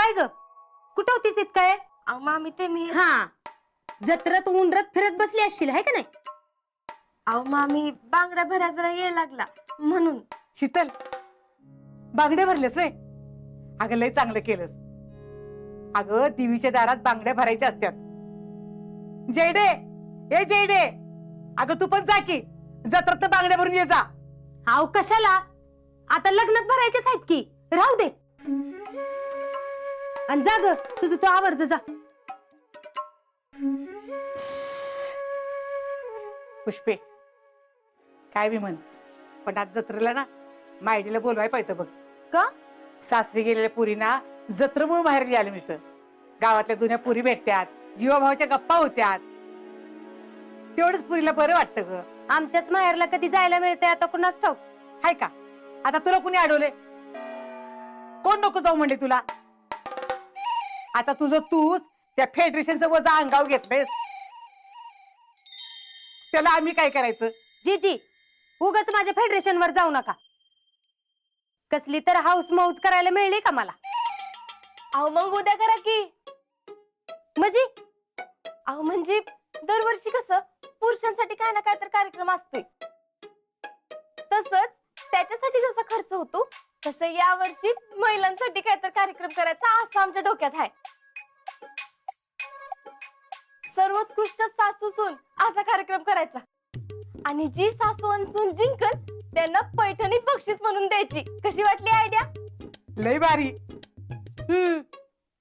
काय ग, कुठं होतीस इतकाय? मामी ते मी हा, जत्रत उंडरत फिरत बसली असशील है का नाही? मामी बांगड्या भरायला जरा येळ लागला म्हणून. शीतल, बांगड्या भरल्यास वय? अगं लय चांगलं केलंस. अगं देवीच्या दारात बांगड्या भरायच्या असतात. जयडे, ए जयडे, अगं तू पण जा की जत्रात बांगड्या भरून ये जा. अहो कशाला, आता लग्नात भरायचेच आहेत की, राहू दे. आणि जा ग, तुझं तू आवर्ज जा. पुष्पे, काय बी म्हण, पण आज जत्रेला ना मायडीला बोलवाय पाहिजे बघ. का? सासरी गेलेल्या पुरीना जत्रमुळे बाहेर यायला मिळतं. गावातल्या जुन्या पुरी भेटत्यात, जीवाभावाच्या गप्पा होत्यात, तेवढंच पुरीला बरं वाटतं ग. आमच्याच माहेरला कधी जायला मिळतंय आता कुणास ठाऊक. हाय का? आता तुला कुणी अडवले? कोण नको जाऊ म्हणले तुला? आता तुझं तूच त्या फेडरेशनचं वजा अंगावर घेतलंयस, त्याला आम्ही काय करायचं? जीजी, उगाच माझ्या फेडरेशन वर जाऊ नका. कसली तर हाऊस मौज करायला मिळली का मला? मग उद्या करा की. म्हणजे दरवर्षी कसं पुरुषांसाठी काय ना काय तर कार्यक्रम असतोय, तसंच त्याच्यासाठी जसा खर्च होतो तसं यावर्षी महिलांसाठी काय तर कार्यक्रम करायचा असं आमच्या डोक्यात आहे. सर्वोत्कृष्ट सासू सून असा कार्यक्रम करायचा आणि जी सासू आणि सून जिंकल त्यांना पैठणी बक्षीस म्हणून द्यायची. कशी वाटली आयडिया? लय भारी.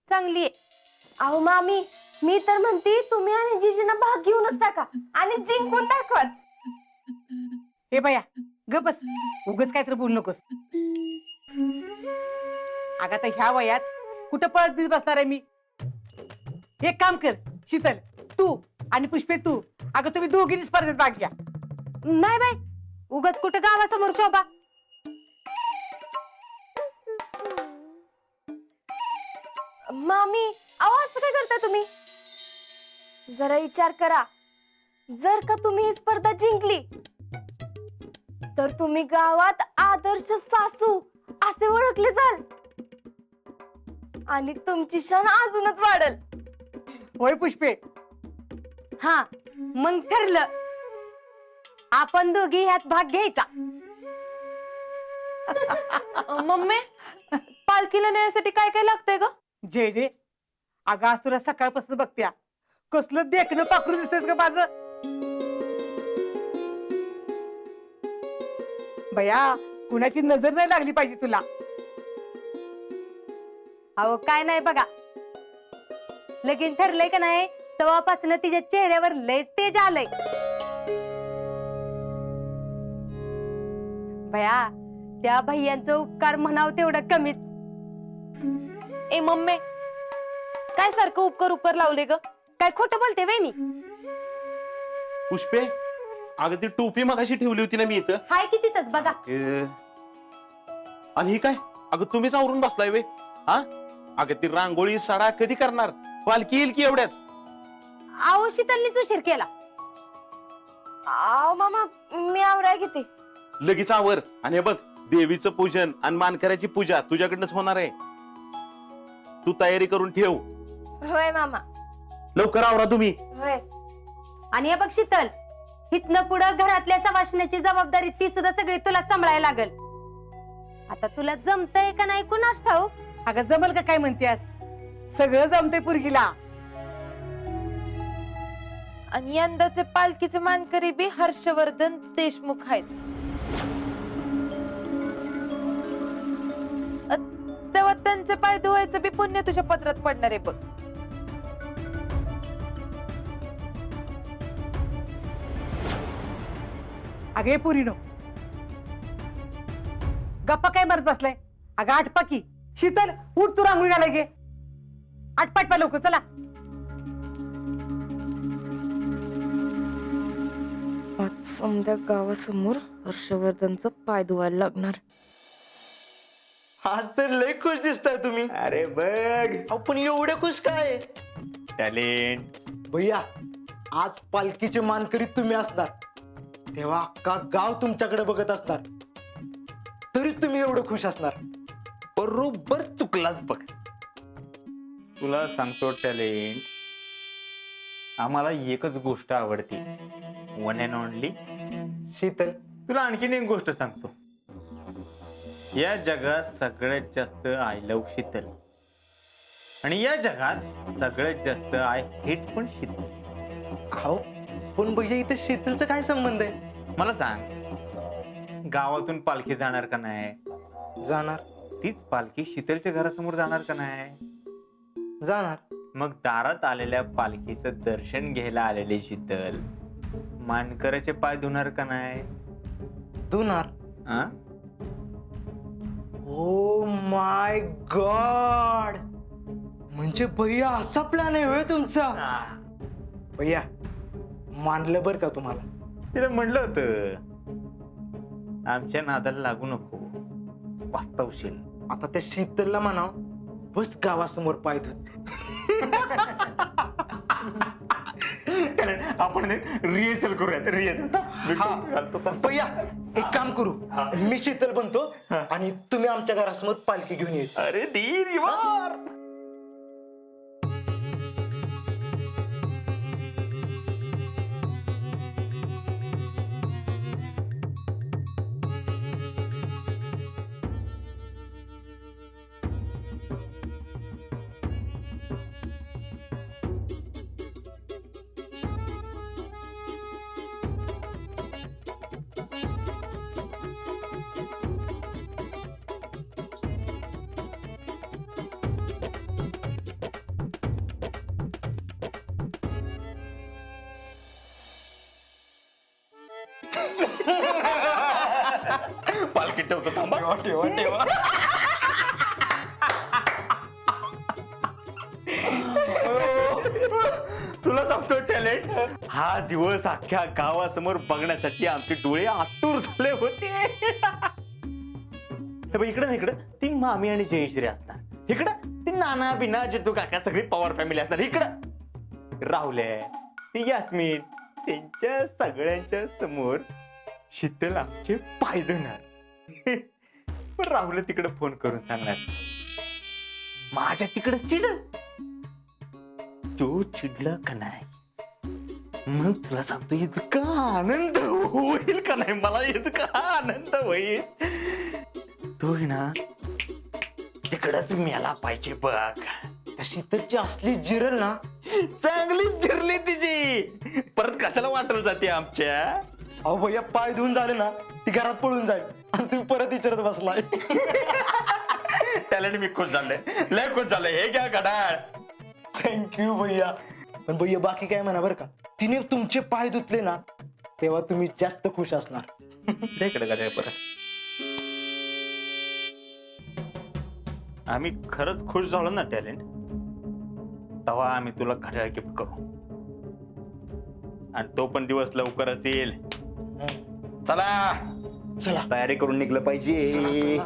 चांगली आहे. मामी, मी तर म्हणते तुम्ही आणि जीजींना भाग घेऊनच टाका आणि जिंकून दाखवाच. हे बया ग बस, उगच काय तर बोलू नकोस. अगं आता ह्या वयात कुठं पळत बीत बसणार आहे मी? एक काम कर शीतल, तू आणि पुष्पे तू, अगं तुम्ही दोघींनी स्पर्धेत भाग घ्या. नाही बाई, उगाच कुठं गावासमोर शोभा. मामी, असं काय करता तुम्ही? जरा विचार करा, जर का तुम्ही ही स्पर्धा जिंकली तर तुम्ही गावात आदर्श सासू असे ओळखले जाल आणि तुमची शान अजूनच वाढल. होय पुष्पे? हा, मग ठरलं, आपण दोघी ह्यात भाग घ्यायचा. मम्मी, पालखीला नेण्यासाठी काय काय लागतंय ग? जेडे, अगं आज तुला सकाळपासून बघत्या कसलं देखणं पाखरू दिसतेस ग माझं. बया, कुणाची नजर नाही लागली पाहिजे तुला. अहो काय नाही बघा, लगीन ठरलंय का नाही तेव्हापासून तिच्या चेहऱ्यावर लयच तेज आलंय. भया, त्या भैयांचं उपकार म्हणाव तेवढं कमीच. ए मम्मी, काय सारखं उपकार उपकार लावले ग? काय खोटं बोलते बाई मी? पुष्पे, अगं ती टोपी मगाशी ठेवली होती ना मी इथं. हाय की तिथंच बघा. आणि ही काय? अगं तुम्हीच आवरून बसलाय वे. हा, अगं ती रांगोळी सडा कधी करणार? पालखी येईल की एवढ्यात? अहो शीतलनीच उशीर केला. मामा, मी आवराय घेते. लगेच आवर. आणि हे बघ, देवीचं पूजन आणि मानकऱ्याची पूजा तुझ्याकडनंच होणार आहे. तू तयारी करून ठेव. होय मामा. लवकर आवरा तुम्ही. होय. आणि हे बघ शीतल, इथनं पुढं घरातल्या सवासण्याची जबाबदारी ती सुद्धा सगळी तुला सांभाळायला लागल. आता तुला जमतंय का नाही कुणास ठाऊक. अगं जमल का काय म्हणतेस? सगळं जमते पुरगीला. आणि यंदाचे पालखीचे मानकरी बी हर्षवर्धन देशमुख आहेत. तेव्हा त्यांचे पाय धुवायचं बी पुण्य तुझ्या पत्रात पडणार आहे बघ. अगे पुरीनो, गप्पा काय मारत बसलाय? अगं आटपा की. शीतल, उठ, तू रांगोळी घालाय गे. आटपाटपा लवकर, चला. आज समध्या गावासमोर हर्षवर्धनचं पाय धुवायला लागणार. आज तर लय खुश दिसताय तुम्ही. अरे बघ, आपण एवढे खुश काय? टॅलेंट. भैया, आज पालखीचे मानकरी तुम्ही असणार तेव्हा अख्खा गाव तुमच्याकडे बघत असणार, तरी तुम्ही एवढं खुश असणार. बरोबर चुकलाच बघ. तुला सांगतो टॅलेंट, आम्हाला एकच गोष्ट आवडते, वन अँड ओनली शीतल. तुला आणखीन एक गोष्ट सांगतो. या जगात सगळ्यात जास्त आय लव्ह शीतल, आणि या जगात सगळ्यात जास्त आय हेट पण शीतल. अहो पण भैया इथं शीतलचा काय संबंध आहे? मला सांग, गावातून पालखी जाणार का नाही? जाणार. तीच पालखी शीतलच्या घरासमोर जाणार का नाही? जाणार. मग दारात आलेल्या पालखीचं दर्शन घ्यायला आलेले शीतल मानकराचे पाय धुणार का नाही? धुणार. आ? ओ माय गॉड, म्हणजे भैया असा प्लॅन आहे होय तुमचा? भैया मानलं बर का तुम्हाला. तिला म्हणलं होतं आमच्या नादाला लागू नको, वास्तवशील. आता त्या शीतलला म्हणाव बस गावासमोर पाय धुत. आपण रिहर्सल करूयात, रिहर्सल. भैया एक काम करू, मी शीतल बनतो आणि तुम्ही आमच्या घरासमोर पालखी घेऊन यायची. अरे धीर वार. पालखी ठेवतो, थांबा. ठेवा ठेवा. तुला सांगतो टॅलेंट, हा दिवस अख्ख्या गावासमोर बघण्यासाठी आमचे डोळे आतुर झाले होते. इकडं इकडं ती मामी आणि जयश्री असणार, इकडं ती नाना बिना जितू काका सगळी पवार फॅमिली असणार, इकडं राहुल्या ती यास्मिन, त्यांच्या सगळ्यांच्या समोर शीतल आमचे पाय धुणार. पण राहुल तिकडे फोन करून सांगणार माझ्या तिकडे चिड. तो चिडला का नाही, मग तुला सांगतो इतका आनंद होईल का नाही, मला इतका आनंद होईल. तो ना तिकडच मेला पाहिजे बघ. त्या शीतलची असली जिरल ना, चांगली जिरली तिची, परत कशाला वाटलं जाते आमच्या. अहो भैया पाय धुवून झाले ना ती घरात पळून जाईल आणि तुम्ही परत विचारत बसलाय. टॅलेंट मी खुश झालंय, लय खुश झालंय. हे घ्या घड्याळ. थँक्यू भैया. पण भैया बाकी काय म्हणा बरं का, तिने तुमचे पाय धुतले ना तेव्हा तुम्ही जास्त खुश असणार. दे इकडे घड्याळ परत. आम्ही खरंच खुश झालो ना टॅलेंट, तेव्हा आम्ही तुला घड्याळ गिफ्ट करू, आणि तो पण दिवस लवकरच येईल. चला चला तयारी करून निघलं पाहिजे. चला, चला.